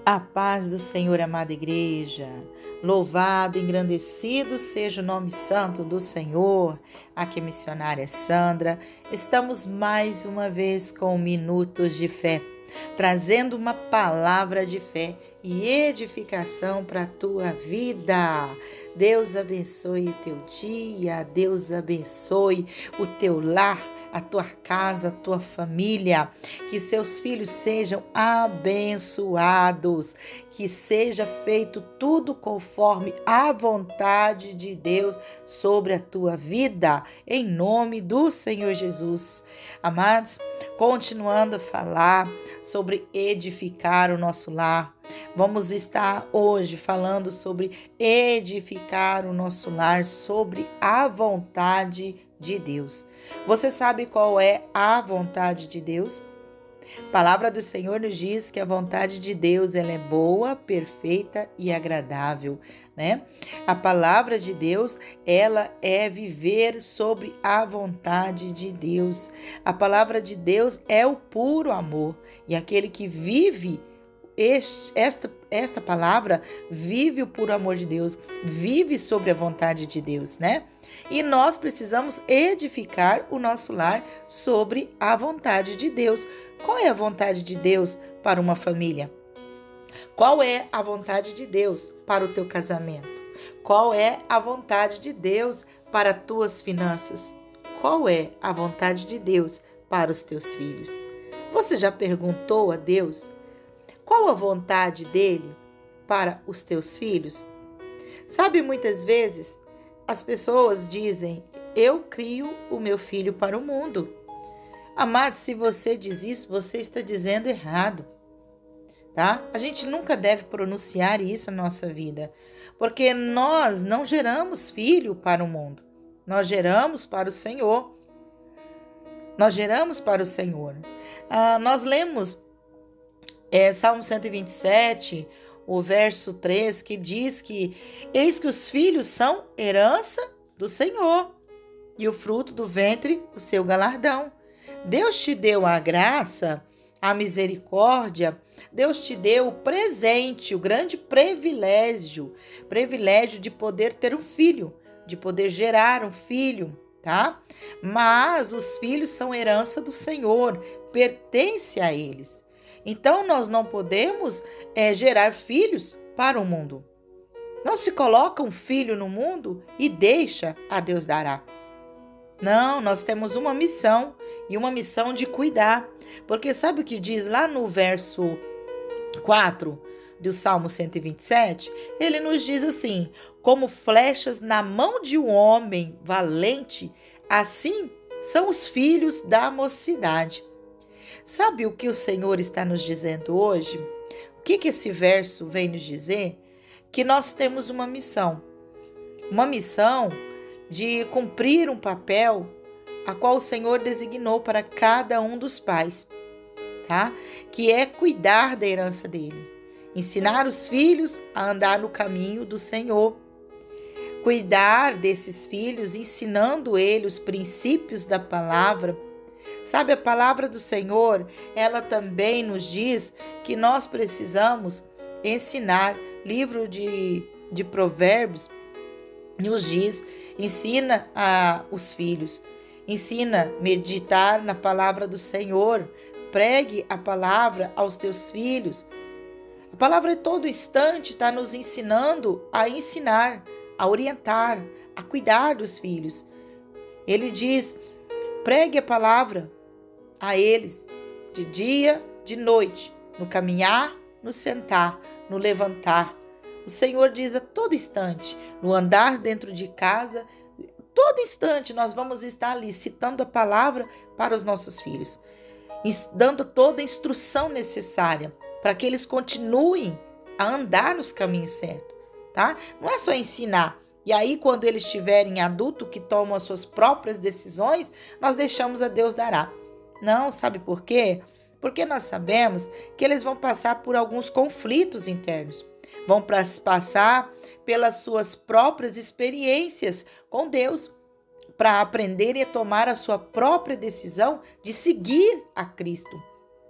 A paz do Senhor, amada igreja. Louvado, engrandecido seja o nome santo do Senhor. Aqui, missionária Sandra. Estamos mais uma vez com Minutos de Fé, trazendo uma palavra de fé e edificação para a tua vida. Deus abençoe o teu dia, Deus abençoe o teu lar, a tua casa, a tua família, que seus filhos sejam abençoados, que seja feito tudo conforme a vontade de Deus sobre a tua vida, em nome do Senhor Jesus. Amados, continuando a falar sobre edificar o nosso lar, vamos estar hoje falando sobre edificar o nosso lar, sobre a vontade de Deus. Você sabe qual é a vontade de Deus? A palavra do Senhor nos diz que a vontade de Deus ela é boa, perfeita e agradável, né? A palavra de Deus, ela é viver sobre a vontade de Deus. A palavra de Deus é o puro amor, e aquele que vive esta palavra vive o puro amor de Deus, vive sobre a vontade de Deus, né? E nós precisamos edificar o nosso lar sobre a vontade de Deus. Qual é a vontade de Deus para uma família? Qual é a vontade de Deus para o teu casamento? Qual é a vontade de Deus para as tuas finanças? Qual é a vontade de Deus para os teus filhos? Você já perguntou a Deus qual a vontade dele para os teus filhos? Sabe, muitas vezes as pessoas dizem, eu crio o meu filho para o mundo. Amado, se você diz isso, você está dizendo errado, tá? A gente nunca deve pronunciar isso na nossa vida, porque nós não geramos filho para o mundo. Nós geramos para o Senhor. Nós geramos para o Senhor. Nós lemos Salmo 127, o verso 3, que diz que eis que os filhos são herança do Senhor e o fruto do ventre o seu galardão. Deus te deu a graça, a misericórdia, Deus te deu o presente, o grande privilégio de poder ter um filho, de poder gerar um filho, tá? Mas os filhos são herança do Senhor, pertence a eles. Então, nós não podemos gerar filhos para o mundo. Não se coloca um filho no mundo e deixa a Deus dará. Não, nós temos uma missão, e uma missão de cuidar. Porque sabe o que diz lá no verso 4 do Salmo 127? Ele nos diz assim, como flechas na mão de um homem valente, assim são os filhos da mocidade. Sabe o que o Senhor está nos dizendo hoje? O que esse verso vem nos dizer? Que nós temos uma missão de cumprir um papel a qual o Senhor designou para cada um dos pais, tá? Que é cuidar da herança dele, ensinar os filhos a andar no caminho do Senhor, cuidar desses filhos, ensinando eles os princípios da palavra. Sabe, a palavra do Senhor, ela também nos diz que nós precisamos ensinar. Livro de Provérbios nos diz, ensina os filhos, ensina a meditar na palavra do Senhor, pregue a palavra aos teus filhos. A palavra em todo instante está nos ensinando a ensinar, a orientar, a cuidar dos filhos. Ele diz, pregue a palavra a eles, de dia, de noite, no caminhar, no sentar, no levantar. O Senhor diz a todo instante, no andar dentro de casa, todo instante nós vamos estar ali citando a palavra para os nossos filhos, dando toda a instrução necessária para que eles continuem a andar nos caminhos certos, tá? Não é só ensinar. E aí, quando eles estiverem adultos, que tomam as suas próprias decisões, nós deixamos a Deus dará. Não, sabe por quê? Porque nós sabemos que eles vão passar por alguns conflitos internos. Vão passar pelas suas próprias experiências com Deus, para aprenderem a tomar a sua própria decisão de seguir a Cristo.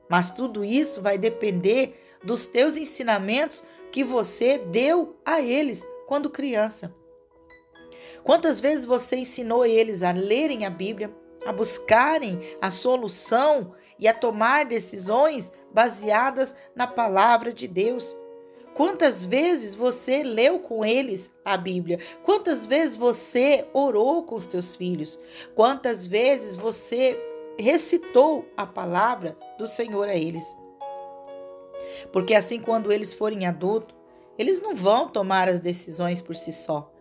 Mas tudo isso vai depender dos teus ensinamentos que você deu a eles quando criança. Quantas vezes você ensinou eles a lerem a Bíblia, a buscarem a solução e a tomar decisões baseadas na palavra de Deus? Quantas vezes você leu com eles a Bíblia? Quantas vezes você orou com os teus filhos? Quantas vezes você recitou a palavra do Senhor a eles? Porque assim, quando eles forem adultos, eles não vão tomar as decisões por si só.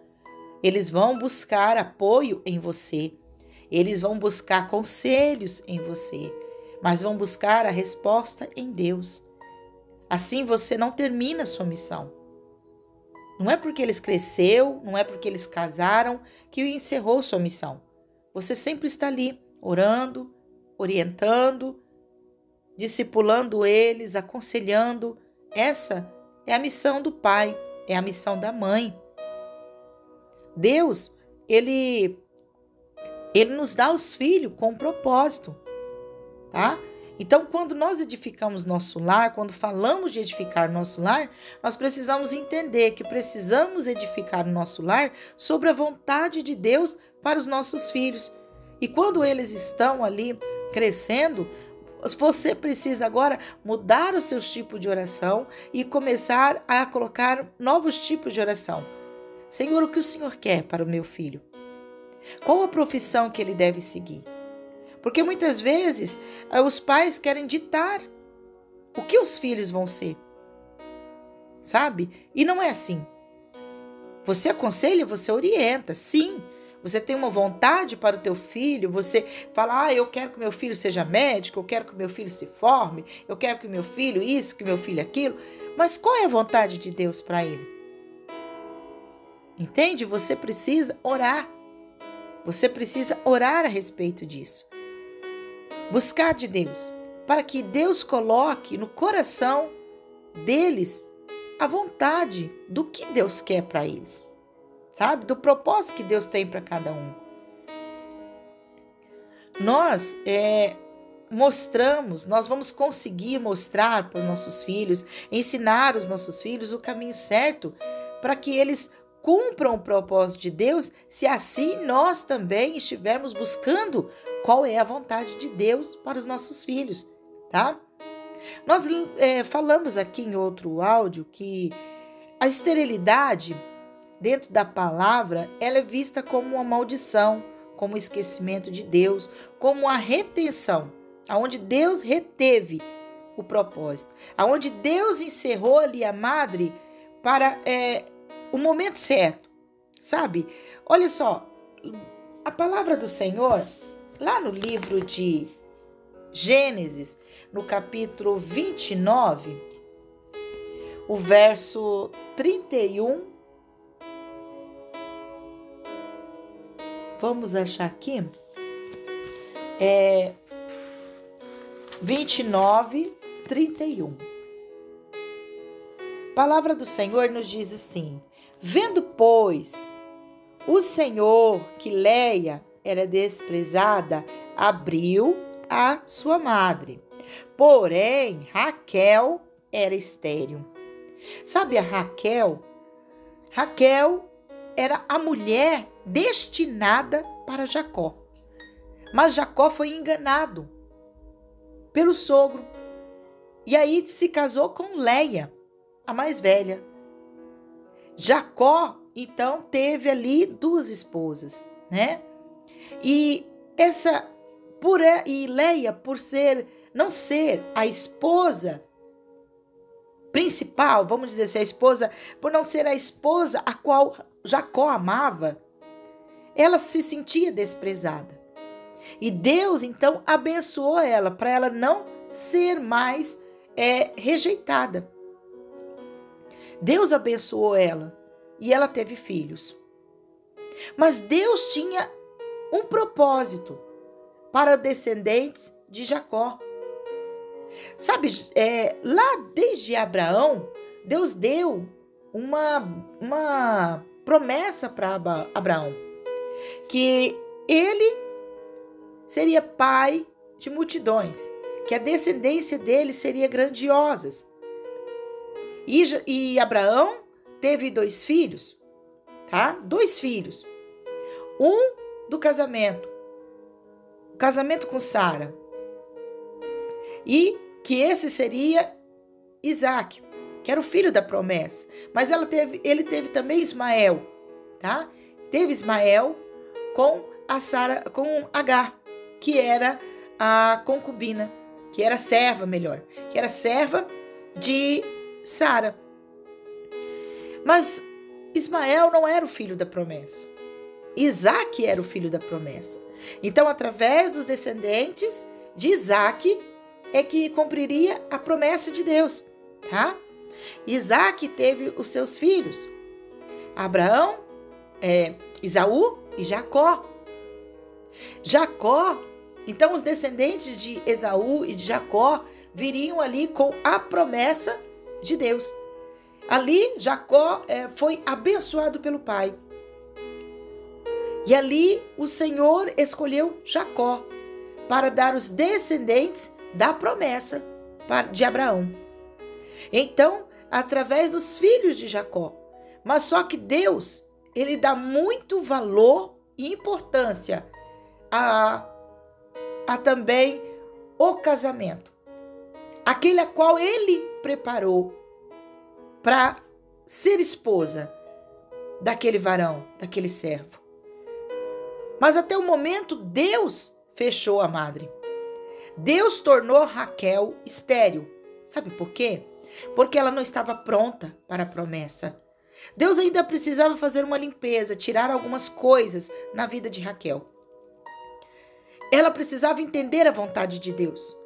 Eles vão buscar apoio em você. Eles vão buscar conselhos em você. Mas vão buscar a resposta em Deus. Assim você não termina a sua missão. Não é porque eles cresceram, não é porque eles casaram que encerrou sua missão. Você sempre está ali, orando, orientando, discipulando eles, aconselhando. Essa é a missão do pai, é a missão da mãe. Deus, Ele nos dá os filhos com um propósito, tá? Então, quando nós edificamos nosso lar, quando falamos de edificar nosso lar, nós precisamos entender que precisamos edificar o nosso lar sobre a vontade de Deus para os nossos filhos. E quando eles estão ali crescendo, você precisa agora mudar os seus tipos de oração e começar a colocar novos tipos de oração. Senhor, o que o Senhor quer para o meu filho? Qual a profissão que ele deve seguir? Porque muitas vezes os pais querem ditar o que os filhos vão ser, sabe? E não é assim. Você aconselha, você orienta, sim. Você tem uma vontade para o teu filho, você fala, eu quero que meu filho seja médico, eu quero que meu filho se forme, eu quero que meu filho isso, que meu filho aquilo. Mas qual é a vontade de Deus para ele? Entende? Você precisa orar. Você precisa orar a respeito disso. Buscar de Deus, para que Deus coloque no coração deles a vontade do que Deus quer para eles, sabe? Do propósito que Deus tem para cada um. Nós nós vamos conseguir mostrar para os nossos filhos, ensinar os nossos filhos o caminho certo para que eles cumpram o propósito de Deus, se assim nós também estivermos buscando qual é a vontade de Deus para os nossos filhos, tá? Nós falamos aqui em outro áudio que a esterilidade dentro da palavra, ela é vista como uma maldição, como o esquecimento de Deus, como a retenção, aonde Deus reteve o propósito, aonde Deus encerrou ali a madre para o momento certo, sabe? Olha só, a palavra do Senhor, lá no livro de Gênesis, no capítulo 29, o verso 31, vamos achar aqui, 29, 31. A palavra do Senhor nos diz assim: vendo, pois, o Senhor que Leia era desprezada, abriu a sua madre. Porém, Raquel era estéril. Sabe a Raquel? Raquel era a mulher destinada para Jacó. Mas Jacó foi enganado pelo sogro. E aí se casou com Leia, a mais velha. Jacó, então, teve ali duas esposas, né? E Leia, por não ser a esposa principal, vamos dizer assim, por não ser a esposa a qual Jacó amava, ela se sentia desprezada. E Deus, então, abençoou ela, para ela não ser mais rejeitada. Deus abençoou ela e ela teve filhos. Mas Deus tinha um propósito para descendentes de Jacó. Sabe, lá desde Abraão, Deus deu uma promessa para Abraão, que ele seria pai de multidões, que a descendência dele seria grandiosa. E Abraão teve 2 filhos, tá? 2 filhos. Um do casamento. O casamento com Sara. E que esse seria Isaac, que era o filho da promessa. Mas ele teve também Ismael, tá? Teve Ismael com a Sara, com Agar, que era a concubina, que era serva, que era serva de Sara. Mas Ismael não era o filho da promessa. Isaac era o filho da promessa. Então, através dos descendentes de Isaac, é que cumpriria a promessa de Deus, tá? Isaac teve os seus filhos, Abraão, Esaú e Jacó. Então os descendentes de Esaú e de Jacó viriam ali com a promessa de Deus. Ali Jacó foi abençoado pelo pai. E ali o Senhor escolheu Jacó para dar os descendentes da promessa de Abraão. Então, através dos filhos de Jacó. Mas só que Deus, ele dá muito valor e importância a também o casamento. Aquele a qual ele preparou para ser esposa daquele varão, daquele servo. Mas até o momento, Deus fechou a madre. Deus tornou Raquel estéril. Sabe por quê? Porque ela não estava pronta para a promessa. Deus ainda precisava fazer uma limpeza, tirar algumas coisas na vida de Raquel. Ela precisava entender a vontade de Deus.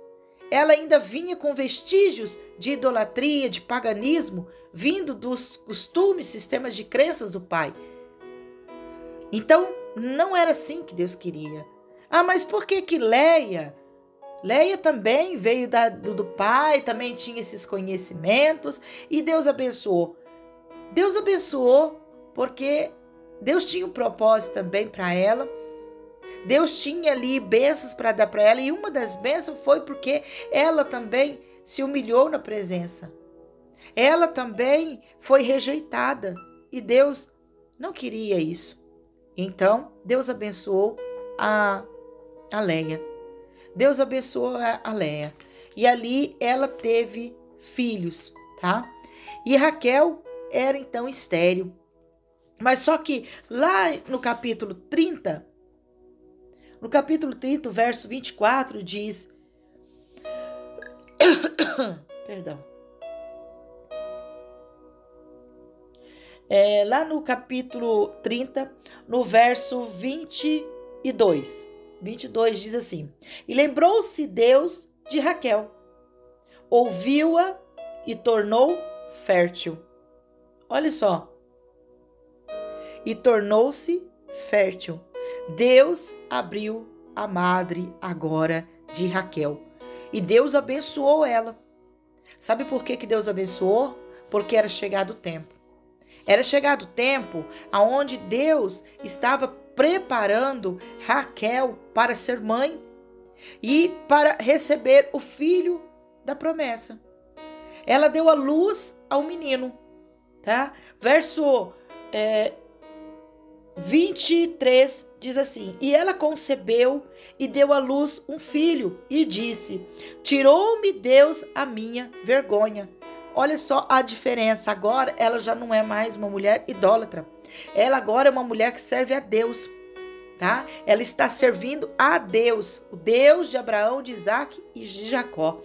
Ela ainda vinha com vestígios de idolatria, de paganismo, vindo dos costumes, sistemas de crenças do pai. Então, não era assim que Deus queria. Mas por que Leia? Leia também veio do pai, também tinha esses conhecimentos e Deus abençoou. Deus abençoou porque Deus tinha um propósito também para ela. Deus tinha ali bênçãos para dar para ela e uma das bênçãos foi porque ela também se humilhou na presença. Ela também foi rejeitada e Deus não queria isso. Então, Deus abençoou a Leia. Deus abençoou a Leia. E ali ela teve filhos, tá? E Raquel era então estéril. Mas só que lá no capítulo 30, o verso 24 diz... Perdão. Lá no capítulo 30, no verso 22 diz assim: E lembrou-se Deus de Raquel, ouviu-a e tornou fértil. Olha só. E tornou-se fértil. Deus abriu a madre agora de Raquel. E Deus abençoou ela. Sabe por que Deus abençoou? Porque era chegado o tempo. Era chegado o tempo aonde Deus estava preparando Raquel para ser mãe e para receber o filho da promessa. Ela deu a luz ao menino, tá? Verso 23 diz assim: E ela concebeu e deu à luz um filho e disse: Tirou-me Deus a minha vergonha. Olha só a diferença. Agora ela já não é mais uma mulher idólatra. Ela agora é uma mulher que serve a Deus, tá? Ela está servindo a Deus, o Deus de Abraão, de Isaac e de Jacó.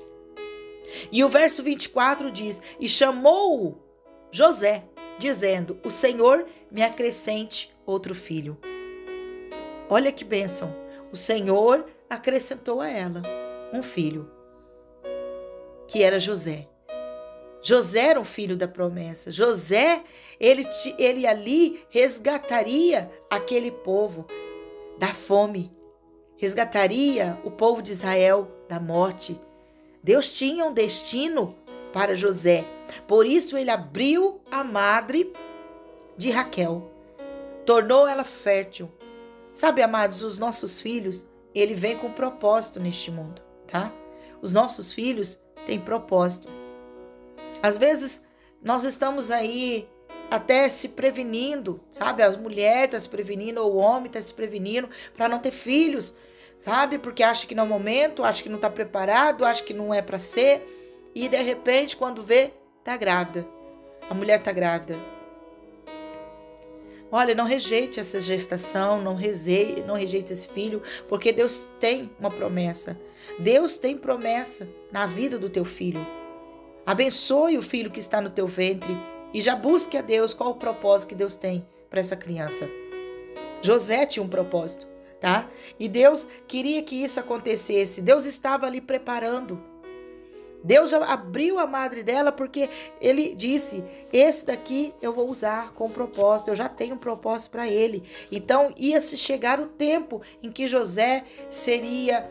E o verso 24 diz: E chamou José, dizendo: O Senhor me acrescente outro filho. Olha que bênção. O Senhor acrescentou a ela um filho, que era José. José era um filho da promessa. José, ele ali resgataria aquele povo da fome. Resgataria o povo de Israel da morte. Deus tinha um destino para José. Por isso ele abriu a madre de Raquel. Tornou ela fértil. Sabe, amados, os nossos filhos, ele vem com propósito neste mundo, tá? Os nossos filhos têm propósito. Às vezes, nós estamos aí até se prevenindo, sabe? As mulheres estão se prevenindo, ou o homem está se prevenindo para não ter filhos, sabe? Porque acha que não é o momento, acha que não está preparado, acha que não é para ser. E de repente, quando vê, está grávida. A mulher está grávida. Olha, não rejeite essa gestação, não rejeite esse filho, porque Deus tem uma promessa. Deus tem promessa na vida do teu filho. Abençoe o filho que está no teu ventre e já busque a Deus qual o propósito que Deus tem para essa criança. José tinha um propósito, tá? E Deus queria que isso acontecesse. Deus estava ali preparando. Deus já abriu a madre dela porque ele disse, esse daqui eu vou usar com propósito, eu já tenho um propósito para ele. Então ia se chegar o tempo em que José seria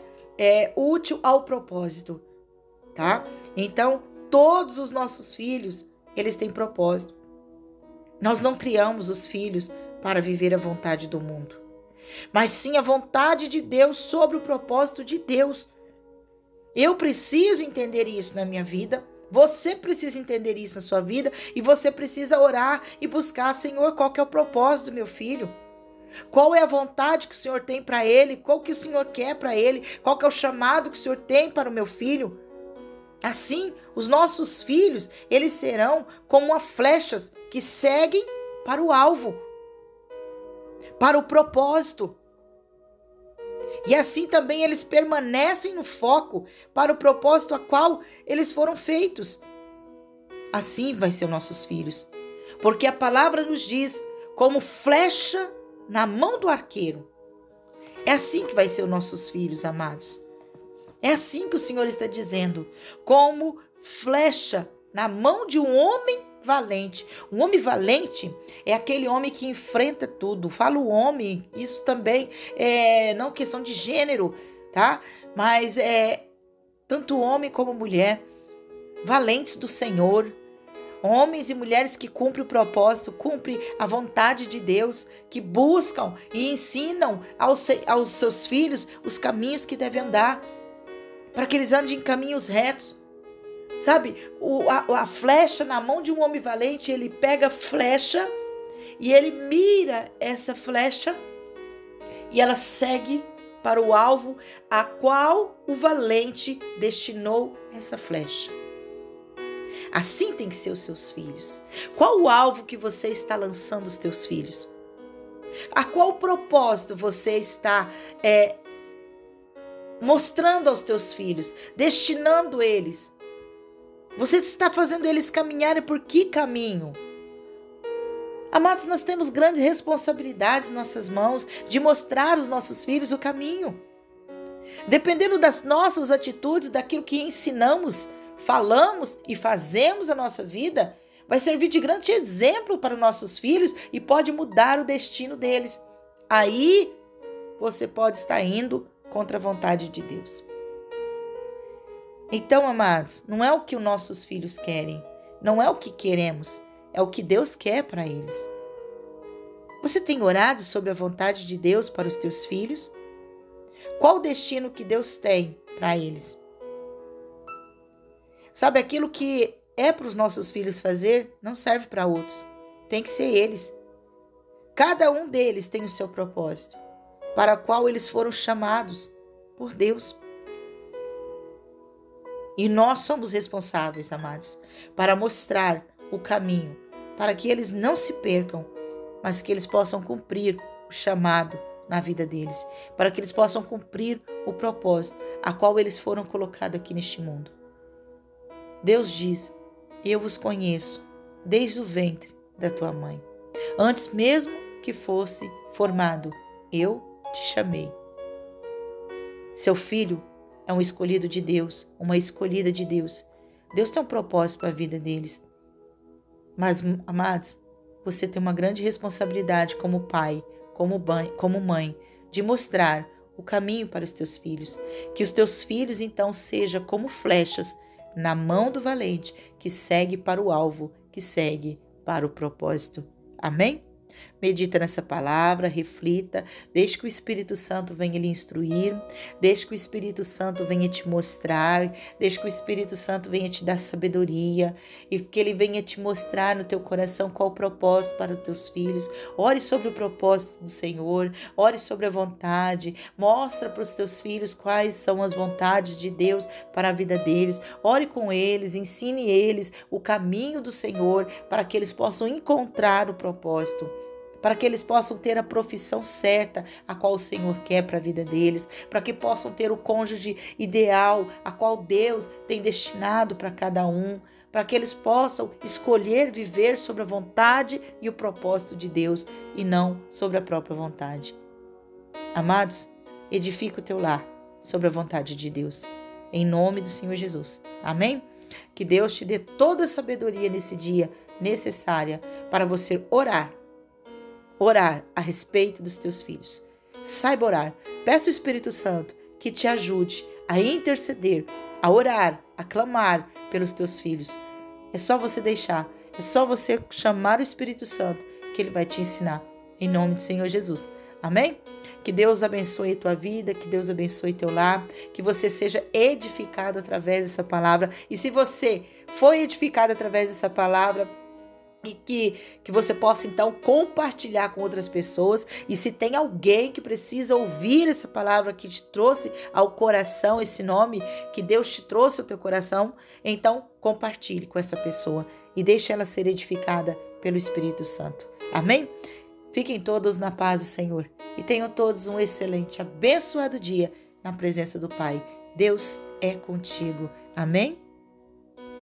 útil ao propósito, tá? Então todos os nossos filhos, eles têm propósito. Nós não criamos os filhos para viver a vontade do mundo, mas sim a vontade de Deus sobre o propósito de Deus. Eu preciso entender isso na minha vida, você precisa entender isso na sua vida e você precisa orar e buscar, Senhor, qual que é o propósito do meu filho? Qual é a vontade que o Senhor tem para ele? Qual que o Senhor quer para ele? Qual que é o chamado que o Senhor tem para o meu filho? Assim, os nossos filhos, eles serão como uma flechas que seguem para o alvo, para o propósito. E assim também eles permanecem no foco para o propósito a qual eles foram feitos. Assim vai ser os nossos filhos. Porque a palavra nos diz, como flecha na mão do arqueiro. É assim que vai ser os nossos filhos, amados. É assim que o Senhor está dizendo. Como flecha na mão de um homem valente. Um homem valente é aquele homem que enfrenta tudo. Falo homem, isso também é não questão de gênero, tá? Mas é tanto homem como mulher, valentes do Senhor, homens e mulheres que cumprem o propósito, cumprem a vontade de Deus, que buscam e ensinam aos seus filhos os caminhos que devem andar, para que eles andem em caminhos retos. Sabe, a flecha na mão de um homem valente, ele pega a flecha e ele mira essa flecha e ela segue para o alvo a qual o valente destinou essa flecha. Assim tem que ser os seus filhos. Qual o alvo que você está lançando os teus filhos? A qual propósito você está mostrando aos teus filhos, destinando eles? Você está fazendo eles caminharem por que caminho? Amados, nós temos grandes responsabilidades em nossas mãos de mostrar aos nossos filhos o caminho. Dependendo das nossas atitudes, daquilo que ensinamos, falamos e fazemos na nossa vida, vai servir de grande exemplo para os nossos filhos e pode mudar o destino deles. Aí você pode estar indo contra a vontade de Deus. Então, amados, não é o que os nossos filhos querem, não é o que queremos, é o que Deus quer para eles. Você tem orado sobre a vontade de Deus para os teus filhos? Qual o destino que Deus tem para eles? Sabe, aquilo que é para os nossos filhos fazer, não serve para outros, tem que ser eles. Cada um deles tem o seu propósito, para o qual eles foram chamados por Deus. E nós somos responsáveis, amados, para mostrar o caminho, para que eles não se percam, mas que eles possam cumprir o chamado na vida deles, para que eles possam cumprir o propósito a qual eles foram colocados aqui neste mundo. Deus diz, eu vos conheço desde o ventre da tua mãe. Antes mesmo que fosse formado, eu te chamei. Seu filho é um escolhido de Deus, uma escolhida de Deus. Deus tem um propósito para a vida deles. Mas, amados, você tem uma grande responsabilidade como pai, como mãe, de mostrar o caminho para os teus filhos. Que os teus filhos, então, sejam como flechas na mão do valente, que segue para o alvo, que segue para o propósito. Amém? Medita nessa palavra, reflita, deixe que o Espírito Santo venha lhe instruir, deixe que o Espírito Santo venha te mostrar, deixe que o Espírito Santo venha te dar sabedoria e que ele venha te mostrar no teu coração qual o propósito para os teus filhos. Ore sobre o propósito do Senhor, ore sobre a vontade, mostra para os teus filhos quais são as vontades de Deus para a vida deles. Ore com eles, ensine eles o caminho do Senhor para que eles possam encontrar o propósito, para que eles possam ter a profissão certa a qual o Senhor quer para a vida deles, para que possam ter o cônjuge ideal a qual Deus tem destinado para cada um, para que eles possam escolher viver sobre a vontade e o propósito de Deus e não sobre a própria vontade. Amados, edifica o teu lar sobre a vontade de Deus, em nome do Senhor Jesus. Amém? Que Deus te dê toda a sabedoria nesse dia necessária para você orar a respeito dos teus filhos. Saiba orar. Peça ao Espírito Santo que te ajude a interceder, a orar, a clamar pelos teus filhos. É só você deixar, é só você chamar o Espírito Santo que ele vai te ensinar. Em nome do Senhor Jesus. Amém? Que Deus abençoe a tua vida, que Deus abençoe teu lar, que você seja edificado através dessa palavra. E se você foi edificado através dessa palavra, e que você possa então compartilhar com outras pessoas. E se tem alguém que precisa ouvir essa palavra que te trouxe ao coração, esse nome que Deus te trouxe ao teu coração, então compartilhe com essa pessoa e deixe ela ser edificada pelo Espírito Santo. Amém? Fiquem todos na paz do Senhor e tenham todos um excelente, abençoado dia na presença do Pai. Deus é contigo. Amém?